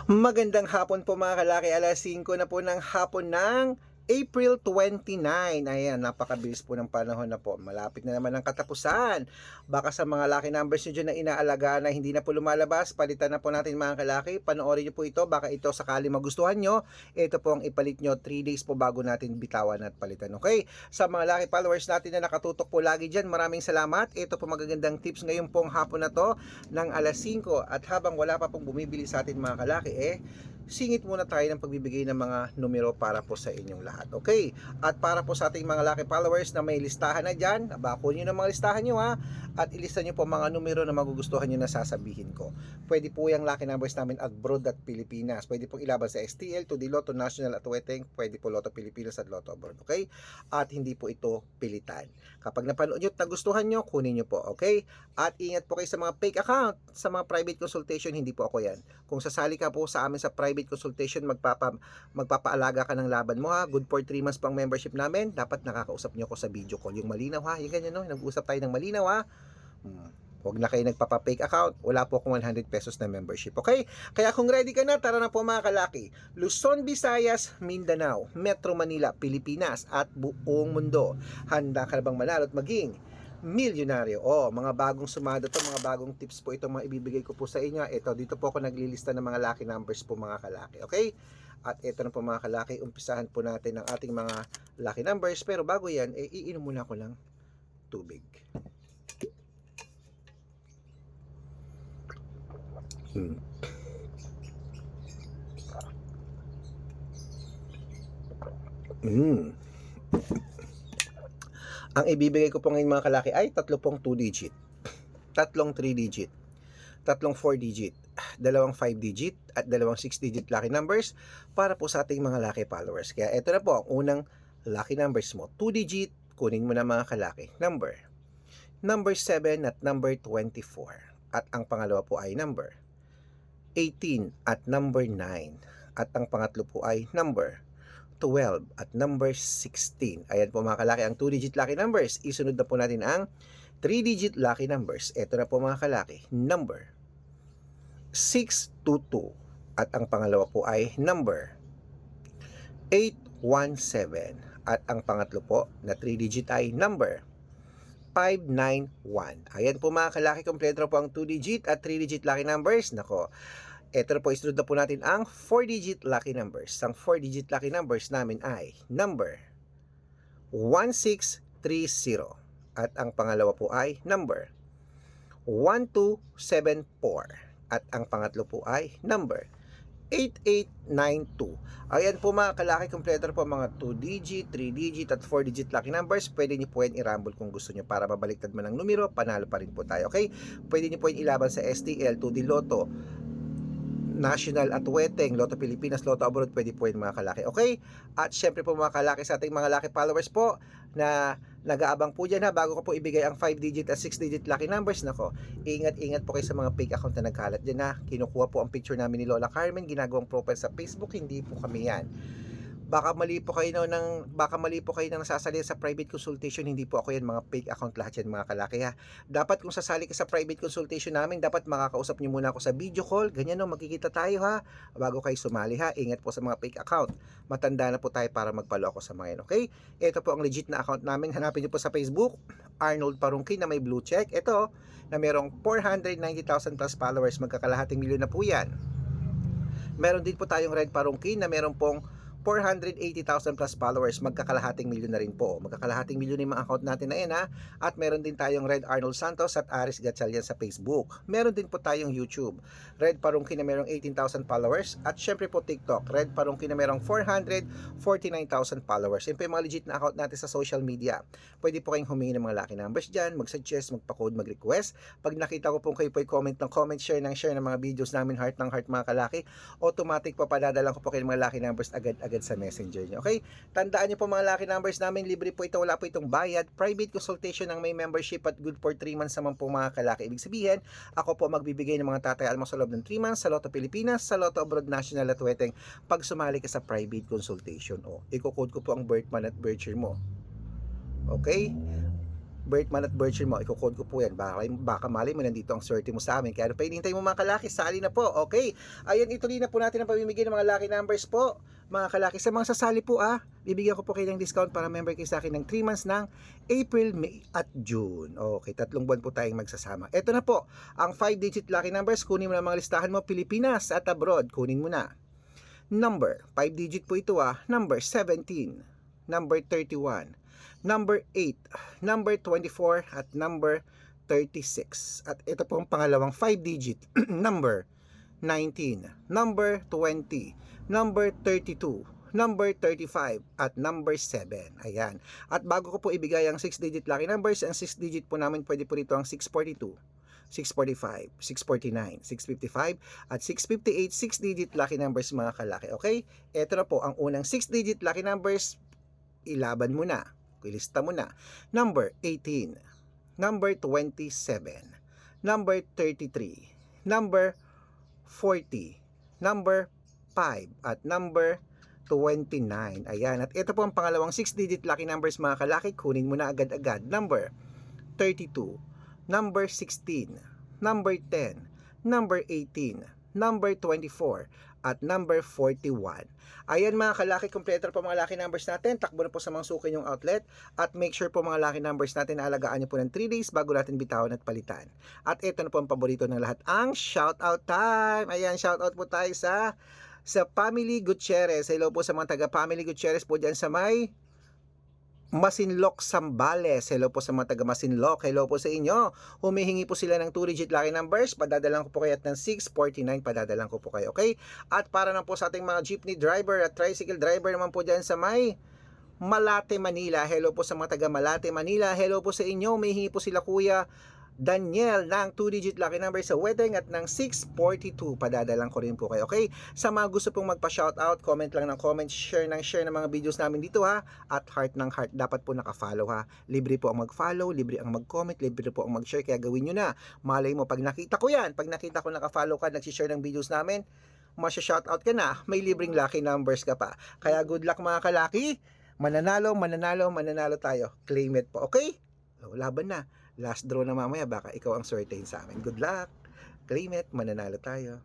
Magandang hapon po mga kalaki, alas 5 na po ng hapon ng April 29. Ayan, napakabilis po ng panahon na po. Malapit na naman ang katapusan. Baka sa mga lucky numbers nyo dyan na inaalagaan na hindi na po lumalabas, palitan na po natin mga kalaki. Panoorin nyo po ito, baka ito sakali magustuhan nyo. Ito po ang ipalit nyo 3 days po bago natin bitawan at palitan. Okay? Sa mga lucky followers natin na nakatutok po lagi dyan, maraming salamat. Ito po magagandang tips ngayon pong hapon na to ng alas 5. At habang wala pa pong bumibili sa atin mga kalaki, singit muna tayo ng pagbibigay ng mga numero para po sa inyong lahat. Okay? At para po sa ating mga lucky followers na may listahan na dyan, bako nyo ng mga listahan nyo ha, at ilista nyo po mga numero na magugustuhan nyo na sasabihin ko. Pwede po yung lucky numbers namin abroad at Pilipinas. Pwede pong ilaban sa STL, 2D Lotto, National at Weteng. Pwede po Lotto Pilipinas at Lotto Abroad. Okay? At hindi po ito pilitan. Kapag napanood nyo at nagustuhan nyo, kunin nyo po. Okay? At ingat po kayo sa mga fake account, sa mga private consultation, hindi po ako yan. Kung sasali ka po sa amin sa private consultation, magpapaalaga ka ng laban mo ha. Good for 3 months pang membership namin. Dapat nakakausap nyo ako sa video call. Yung malinaw ha. Yung ganyan no. Nag-usap tayo ng malinaw ha. Huwag na kayo nagpapa-fake account. Wala po akong 100 pesos na membership. Okay? Kaya kung ready ka na, tara na po mga kalaki. Luzon, Visayas, Mindanao, Metro Manila, Pilipinas at buong mundo. Handa ka na bang manalo at maging milyonaryo? Mga bagong sumado to, mga bagong tips po itong mga ibibigay ko po sa inyo. Ito, dito po ako naglilista ng mga lucky numbers po mga kalaki. Okay? At ito na po mga kalaki, umpisahan po natin ang ating mga lucky numbers. Pero bago yan, iinom muna ko ng tubig. Ang ibibigay ko po ngayon mga kalaki ay tatlo pong 2 digit, tatlong 3 digit, tatlong 4 digit, dalawang 5 digit at dalawang 6 digit lucky numbers para po sa ating mga lucky followers. Kaya ito na po ang unang lucky numbers mo. 2 digit, kunin mo na mga kalaki. Number 7 at number 24. At ang pangalawa po ay number 18 at number 9. At ang pangatlo po ay number 12 at number 16. Ayan po mga kalaki ang 2-digit lucky numbers. Isunod na po natin ang 3-digit lucky numbers. Ito na po mga kalaki. Number 622. At ang pangalawa po ay number 817. At ang pangatlo po na 3-digit ay number 591. Ayan po mga kalaki, kompleto po ang 2-digit at 3-digit lucky numbers. Nako, ito na po, isunod na po natin ang 4-digit lucky numbers. Ang 4-digit lucky numbers namin ay number 1630. At ang pangalawa po ay number 1274. At ang pangatlo po ay number 8892. Ayan po mga kalaki, kompleto po mga 2-digit, 3-digit at 4-digit lucky numbers. Pwede nyo po yan i-rumble kung gusto nyo para mabaliktad man ang numero, panalo pa rin po tayo. Okay? Pwede nyo po yan ilaban sa STL, 2D Lotto, National at Weteng, Lotto Pilipinas, Lotto Abroad, pwede po yung mga kalaki. Okay? At syempre po mga kalaki sa ating mga lucky followers po na nag-aabang po dyan ha, bago ko po ibigay ang 5-digit at 6-digit lucky numbers. Nako, ingat-ingat po kayo sa mga fake account na nagkalat dyan ha. Kinukuha po ang picture namin ni Lola Carmen, ginagawang profile sa Facebook, hindi po kami yan. Baka mali po kayo nang nasasali sa private consultation, hindi po ako yan, mga fake account lahat yan mga kalaki ha. Dapat kung sasali ka sa private consultation namin, dapat makakausap niyo muna ako sa video call, ganyan no, magkikita tayo ha, bago kayo sumali ha. Ingat po sa mga fake account, matanda na po tayo para magpaloko sa mga yan. Okay? Ito po ang legit na account namin, hanapin niyo po sa Facebook, Arnold Parungkin na may blue check. Ito, na merong 490,000 plus followers, magkakalahating milyon na po yan. Meron din po tayong Red Parungkin na meron pong 480,000 plus followers, magkakalahating milyon na rin po. Magkakalahating milyon yung mga account natin na yan ha. At meron din tayong Red Arnold Santos at Aris Gatchalian sa Facebook. Meron din po tayong YouTube, Red Parungkin na merong 18,000 followers. At syempre po TikTok, Red Parungkin na merong 449,000 followers. Yan po yung mga legit na account natin sa social media. Pwede po kayong humingi ng mga lucky numbers dyan, mag-suggest, magpa-code, mag-request. Pag nakita ko po kayo po comment ng comment, share ng mga videos namin, heart ng heart mga kalaki, automatic po padadalan ko po kayo ng mga lucky numbers agad-agad sa messenger nyo. Okay? Tandaan nyo po mga lucky numbers namin, libre po ito, wala po itong bayad. Private consultation ang may membership at good for 3 months naman po mga kalaki. Ibig sabihin, ako po magbibigay ng mga tatay almo sa loob ng 3 months sa Lotto Pilipinas, sa Lotto Abroad, National at Weteng pag sumali ka sa private consultation. Iko-code ko po ang birth month at birth year mo. Okay? birth month at birth year mo, i-code ko po yan. Baka malay mo, nandito ang swerte mo sa amin. Kaya ano pa hinihintay mo mga kalaki, sali na po. Okay, ayan, ituloy na po natin ang pamimigay ng mga lucky numbers po. Mga kalaki, sa mga sasali po bibigyan ko po kayo ng discount para member kayo sa akin ng 3 months ng April, May at June. Okay, 3 buwan po tayong magsasama. Ito na po, ang 5-digit lucky numbers. Kunin mo na mga listahan mo, Pilipinas at abroad. Kunin mo na. Number, 5-digit po ito number 17, number 31, number 8, number 24 at number 36. At ito po ang pangalawang 5-digit, number 19, number 20, number 32, number 35 at number 7. Ayan. At bago ko po ibigay ang 6-digit lucky numbers, ang 6-digit po namin pwede po rito ang 642, 645, 649, 655 at 658, 6-digit lucky numbers mga kalaki. Okay? Ito na po ang unang 6-digit lucky numbers. Ilaban mo na. Ilista mo na. Number 18, number 27, number 33, number 40, number 5 at number 29. Ayan. At ito po ang pangalawang 6-digit lucky numbers mga kalaki. Kunin mo na agad-agad. Number 32, number 16, number 10, number 18, number 24, at number 41. Ayan mga kalaki, kompleto po mga lucky numbers natin. Takbo na po sa mga suki yung outlet. At make sure po mga lucky numbers natin na alagaan nyo po ng 3 days bago natin bitawan at palitan. At ito na po ang paborito ng lahat, ang shoutout time. Ayan, shoutout po tayo sa Family Gutierrez. Hello po sa mga taga Family Gutierrez po dyan sa may Masinloc, Zambales. Hello po sa mga taga Masinloc. Hello po sa inyo. Humihingi po sila ng 2-digit lucky numbers. Padadalan ko po kayo at ng 649. Padadalan ko po kayo. Okay? At para na po sa ating mga jeepney driver at tricycle driver naman po dyan sa may Malate, Manila. Hello po sa mga taga Malate, Manila. Hello po sa inyo. Humihingi po sila Kuya Daniel ng 2-digit lucky number sa wedding at ng 642. Padadalang ko rin po kayo. Okay? Sa mga gusto pong magpa-shoutout, comment lang ng comment, share ng mga videos namin dito at heart ng heart. Dapat po nakafollow Libre po ang mag-follow, libre ang mag-comment, libre po ang mag-share. Kaya gawin nyo na. Malay mo, pag nakita ko yan, pag nakita ko nakafollow ka, nagsishare ng videos namin, masya-shoutout ka na, may libreng lucky numbers ka pa. Kaya good luck mga kalaki. Mananalo tayo. Claim it po. Okay? Laban na. Last draw na mamaya, baka ikaw ang swertein sa amin. Good luck. Claim it, mananalo tayo.